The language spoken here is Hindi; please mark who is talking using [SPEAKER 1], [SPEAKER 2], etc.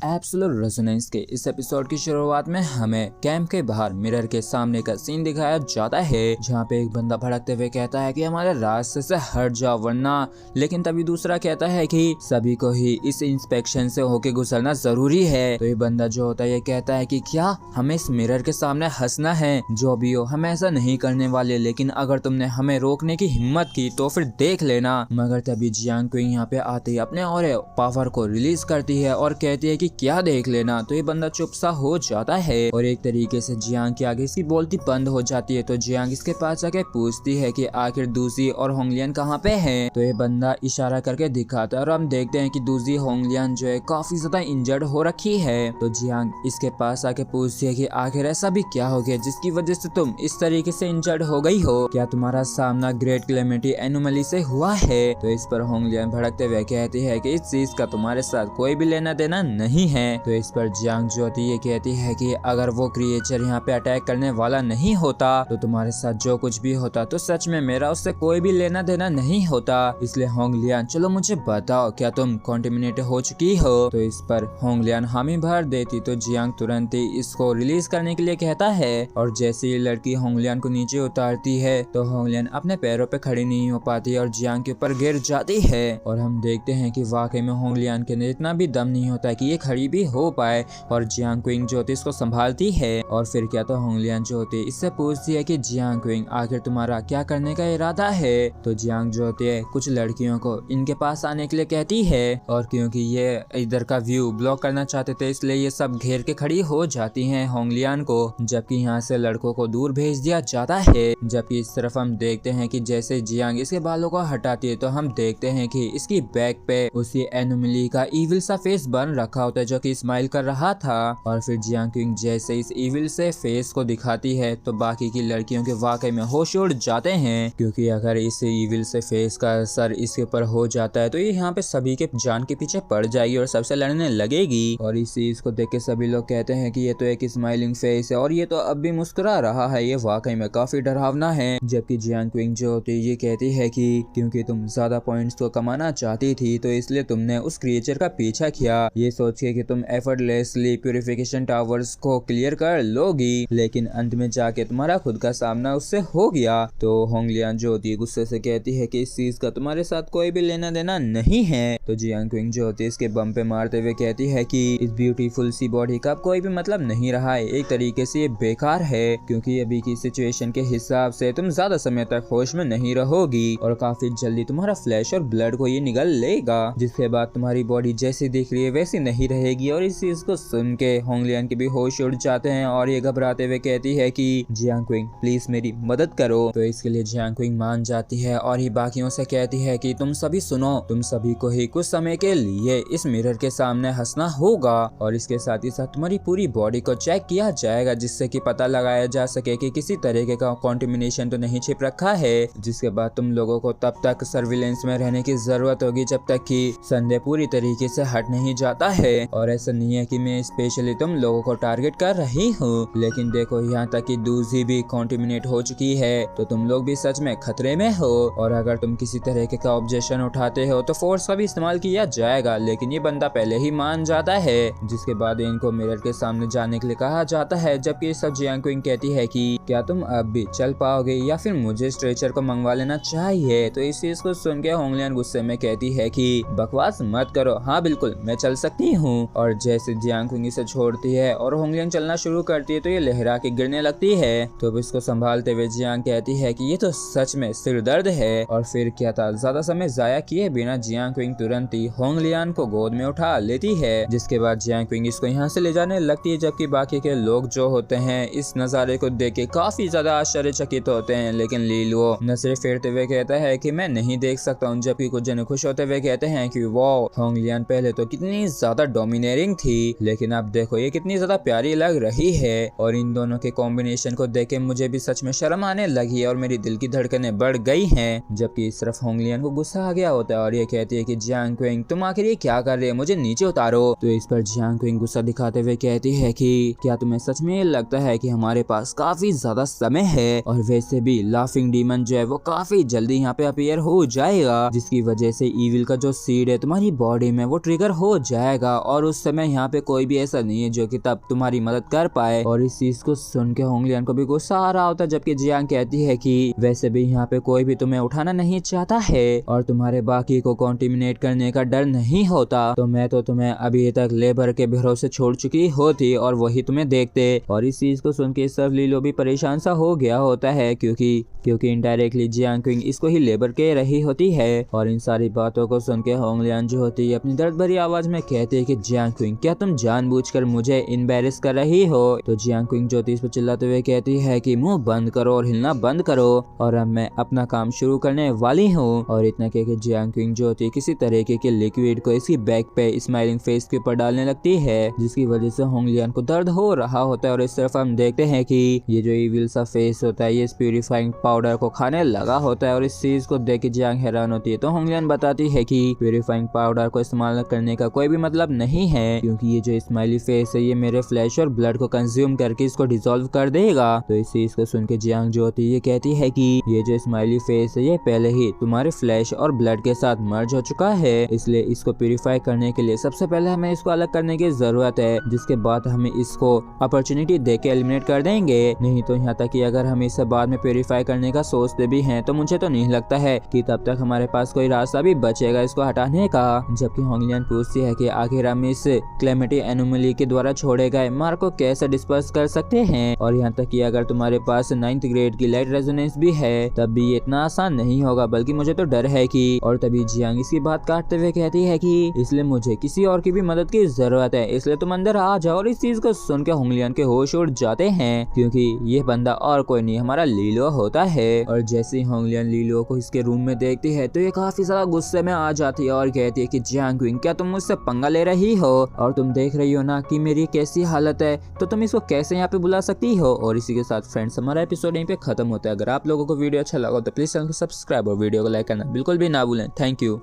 [SPEAKER 1] एब्सोल्यूट रेजोनेंस के इस एपिसोड की शुरुआत में हमें कैंप के बाहर मिरर के सामने का सीन दिखाया जाता है, जहाँ पे एक बंदा भड़कते हुए कहता है कि हमारे रास्ते से हट जाओ वरना, लेकिन तभी दूसरा कहता है कि सभी को ही इस इंस्पेक्शन से होके गुजरना जरूरी है। तो ये बंदा जो होता है ये कहता है कि क्या हमें इस मिरर के सामने हंसना है? जो भी हो हम ऐसा नहीं करने वाले, लेकिन अगर तुमने हमें रोकने की हिम्मत की तो फिर देख लेना। मगर तभी जियांग क्विंग यहाँ पे आते ही अपने और पावर को रिलीज करती है और कहती है कि क्या देख लेना। तो ये बंदा चुप सा हो जाता है और एक तरीके से जियांग के आगे इसकी बोलती बंद हो जाती है। तो जियांग इसके पास जाके पूछती है कि आखिर दूजी और होंगलियन कहाँ पे हैं? तो ये बंदा इशारा करके दिखाता है और हम देखते हैं कि दूजी होंगलियन जो है काफी ज्यादा इंजर्ड हो रखी है। तो जियांग इसके पास आके पूछती है कि आखिर ऐसा भी क्या हो गया जिसकी वजह से तुम इस तरीके से इंजर्ड हो गई हो? क्या तुम्हारा सामना ग्रेट क्लेमिटी एनोमली से हुआ है? तो इस पर होंगलियन भड़कते हुए कहती है कि इस चीज का तुम्हारे साथ कोई भी लेना देना नहीं है। तो इस पर जियांग जो होती है कहती है कि अगर वो क्रिएचर यहाँ पे अटैक करने वाला नहीं होता तो तुम्हारे साथ जो कुछ भी होता तो सच में मेरा उससे कोई भी लेना देना नहीं होता। इसलिए होंगलियन चलो मुझे बताओ क्या तुम कॉन्टेमिनेट हो चुकी हो? तो इस पर होंगलियन हामी भर देती तो जियांग तुरंत ही इसको रिलीज करने के लिए कहता है और जैसे ही लड़की होंगलियन को नीचे उतारती है तो होंगलियन अपने पैरों पे खड़ी नहीं हो पाती और जियांग के ऊपर गिर जाती है। और हम देखते हैं कि वाकई में होंगलियन के अंदर इतना भी दम नहीं होता कि ये खड़ी भी हो पाए और जियांग क्विंग जो होती है इसको संभालती है। और फिर क्या तो होंगलियन जो होती है इससे पूछती है कि जियांग क्विंग आखिर तुम्हारा क्या करने का इरादा है? तो जियांग जो होती है कुछ लड़कियों को इनके पास आने के लिए कहती है और क्योंकि ये इधर का व्यू ब्लॉक करना चाहते थे इसलिए ये सब घेर के खड़ी हो जाती हैं होंगलियन को, जबकि यहाँ से लड़कों को दूर भेज दिया जाता है। जबकि इस तरफ हम देखते हैं कि जैसे जियांग इसके बालों को हटाती है तो हम देखते हैं कि इसकी बैक पे उसी एनोमली का इविल सा फेस बन रखा होता है जो कि स्माइल कर रहा था। और फिर जियांग क्विंग जैसे इस इविल से फेस को दिखाती है तो बाकी की लड़कियों के वाकई में होश उड़ जाते हैं, क्योंकि अगर इस इविल से फेस का असर इसके ऊपर हो जाता है तो ये यहाँ पे सभी के जान के पीछे पड़ जाएगी और सबसे लड़ने लगेगी। और इस चीज को देख के सभी लोग कहते हैं कि ये तो एक स्माइलिंग फेस है और ये तो अब भी मुस्कुरा रहा है, ये वाकई में काफी डरावना है। जबकि जियांग क्विंग जो होती है ये कहती है कि क्योंकि तुम ज्यादा पॉइंट्स तो कमाना चाहती थी तो इसलिए तुमने उस क्रिएचर का पीछा किया ये सोच के कि तुम एफर्टलेसली प्यूरिफिकेशन टावर्स को क्लियर कर लोगी, लेकिन अंत में जाके तुम्हारा खुद का सामना उससे हो गया। तो होंगलियन जो होती है गुस्से से कहती है कि इस चीज का तुम्हारे साथ कोई भी लेना देना नहीं है। तो जियांग क्विंग जो होती है इसके बम पे मारते हुए कहती है कि इस ब्यूटीफुल सी बॉडी का कोई भी मतलब नहीं रहा है, एक तरीके से ये बेकार है क्योंकि अभी की सिचुएशन के हिसाब से तुम ज्यादा समय तक होश में नहीं रहोगी और काफी जल्दी तुम्हारा फ्लैश और ब्लड को ये निगल लेगा, जिसके बाद तुम्हारी बॉडी जैसी दिख रही है वैसी नहीं रहेगी। और इस चीज को सुन के होंगलियन के भी होश उड़ जाते हैं और ये घबराते हुए कहती है कि जियांग क्विंग प्लीज मेरी मदद करो। तो इसके लिए जियांग क्विंग मान जाती है और ये बाकियों से कहती है कि तुम सभी सुनो, तुम सभी को ही कुछ समय के लिए इस मिरर के सामने हंसना होगा और इसके साथ ही साथ तुम्हारी पूरी बॉडी को चेक किया जाएगा जिससे कि पता लगाया जा सके कि किसी तरीके का कॉन्टेमिनेशन तो नहीं छिप रखा है, जिसके बाद तुम लोगों को तब तक सर्विलेंस में रहने की जरूरत होगी जब तक कि संदेह पूरी तरीके से हट नहीं जाता है। और ऐसा नहीं है कि मैं स्पेशली तुम लोगों को टारगेट कर रही हूँ, लेकिन देखो यहाँ तक कि दूसरी भी कॉन्टेमिनेट हो चुकी है तो तुम लोग भी सच में खतरे में हो और अगर तुम किसी तरीके का ऑब्जेक्शन उठाते हो तो फोर्स का भी इस्तेमाल किया जाएगा। लेकिन ये बंदा पहले ही मान जाता है, जिसके बाद इनको मिरर के सामने जाने के लिए कहा जाता है। जबकि सब जियांग क्विंग कहती है कि क्या तुम अब भी चल पाओगे या फिर मुझे स्ट्रेचर को मंगवा लेना चाहिए? तो इस चीज को सुन के होंगलियन गुस्से में कहती है कि बकवास मत करो, हाँ बिल्कुल मैं चल सकती हूँ। और जैसे जियांग क्विंग इसे छोड़ती है और होंगलियन चलना शुरू करती है तो ये लहरा के गिरने लगती है। तो इसको संभालते हुए जियांग कहती है कि ये तो सच में सिर दर्द है। और फिर क्या था, ज्यादा समय जाया किए बिना जियांग क्विंग तुरंत ही होंगलियन को गोद में उठा लेती है, जिसके बाद जियांग क्विंग इसको यहाँ से ले जाने लगती है। जबकि बाकी के लोग जो होते हैं इस नजारे को देख के काफी ज्यादा आश्चर्यचकित होते हैं, लेकिन लीलुओ नजरें फेरते हुए कहता है कि मैं नहीं देख सकता हूँ। जबकि कुछ जने खुश होते हुए कहते हैं कि वाओ होंगलियन पहले तो कितनी ज्यादा डोमिनेटिंग थी, लेकिन अब देखो ये कितनी ज्यादा प्यारी लग रही है। और इन दोनों के कॉम्बिनेशन को देख के मुझे भी सच में शर्म आने लगी और मेरी दिल की धड़कनें बढ़ गई हैं। जबकि इस तरफ होंगलियन को गुस्सा आ गया होता है और ये कहती है कि जियांग क्विंग तुम आखिर ये क्या कर रहे हो, मुझे नीचे उतारो। तो इस पर जियांग क्विंग गुस्सा दिखाते हुए कहती है कि क्या तुम्हें सच में लगता है कि हमारे पास काफी ज्यादा समय है और वैसे भी लाफिंग डीमन जो है वो काफी जल्दी यहाँ पे अपीयर हो जाएगा, जिसकी वजह से इविल का जो सीड है तुम्हारी बॉडी में वो ट्रिगर हो जाएगा और उस समय यहाँ पे कोई भी ऐसा नहीं है जो कि तब तुम्हारी मदद कर पाए। और इस चीज को सुन के होंगलियन को भी गुस्सा आ रहा होता है, जबकि जियांग कहती है कि वैसे भी यहाँ पे कोई भी तुम्हें उठाना नहीं चाहता है और तुम्हारे बाकी को कॉन्टिमिनेट करने का डर नहीं होता, तो मैं तो तुम्हें अभी तक लेबर के भरोसे छोड़ चुकी होती और वही तुम्हें देखते। और इस चीज को सुन के सब लीलो भी परेशान सा हो गया होता है, क्योंकि इनडायरेक्टली जियांग क्विंग इसको ही लेबर कह रही होती है। और इन सारी बातों को सुन के होंगलियन जो होती है अपनी दर्द भरी आवाज में कहती है कि जियांग क्विंग, क्या तुम जानबूझकर मुझे एम्बैरेस कर रही हो? तो जियांग क्विंग जो इस पर चिल्लाते हुए कहती है कि मुंह बंद करो और हिलना बंद करो और अब मैं अपना काम शुरू करने वाली हूँ। और इतना कह के जियांग क्विंग जो होती है किसी तरीके के लिक्विड को इसकी बैक पे स्माइलिंग फेस के ऊपर डालने लगती है, जिसकी वजह से होंगलियन को दर्द हो रहा होता है। और इस तरफ हम देखते हैं कि ये जो इविल सा फेस होता है ये इस प्यूरिफाइंग पाउडर को खाने लगा होता है। और इस चीज को देख के जियांग हैरान होती है। तो होंगलियन बताती है कि प्यूरिफाइंग पाउडर को इस्तेमाल करने का कोई भी मतलब नहीं है, क्योंकि ये जो स्माइली फेस है ये मेरे फ्लैश और ब्लड को कंज्यूम करके इसको डिसॉल्व कर देगा। तो इस चीज को सुन के जियांग जो होती है ये कहती है कि ये जो स्माइली फेस है ये पहले ही तुम्हारे फ्लैश और ब्लड के साथ मर्ज हो चुका है, इसलिए इसको प्यूरिफाई करने के लिए सबसे पहले हमें इसको अलग करने की जरूरत है, जिसके बाद हमें इसको अपॉर्चुनिटी देके एलिमिनेट कर देंगे। नहीं तो यहाँ तक कि अगर हम इसे बाद में प्यूरिफाई करने का सोचते भी हैं तो मुझे तो नहीं लगता है कि तब तक हमारे पास कोई रास्ता भी बचेगा इसको हटाने का। जबकि होंगलियन पूछती है कि आखिर हम इस क्लेमिटी एनोमली के द्वारा छोड़े गए मार्क को कैसे डिस्पर्स कर सकते हैं, और यहाँ तक कि अगर तुम्हारे पास 9th ग्रेड की लाइट रेजोनेंस भी है तब भी ये इतना आसान नहीं होगा, बल्कि मुझे तो डर है कि। और तभी जियांग इसकी बात काटते हुए कहती है कि इसलिए मुझे किसी और की भी मदद की जरूरत है, इसलिए तुम अंदर आ जाओ। और इस चीज को सुन के होंगलियन के होश उड़ जाते हैं, क्योंकि ये बंदा और कोई नहीं हमारा लीलो होता है। और जैसे ही होंगलियन लीलो को इसके रूम में देखती है तो ये काफी ज्यादा गुस्से में आ जाती है और कहती है कि जियांग क्विंग, क्या तुम मुझसे पंगा ले रही हो? और तुम देख रही हो ना कि मेरी कैसी हालत है, तो तुम इसको कैसे यहाँ पे बुला सकती हो? और इसी के साथ फ्रेंड्स हमारा एपिसोड यहीं पे खत्म होता है। अगर आप लोगों को वीडियो अच्छा लगा तो प्लीज चैनल को सब्सक्राइब और वीडियो को लाइक करना बिल्कुल भी ना भूलें। Thank you.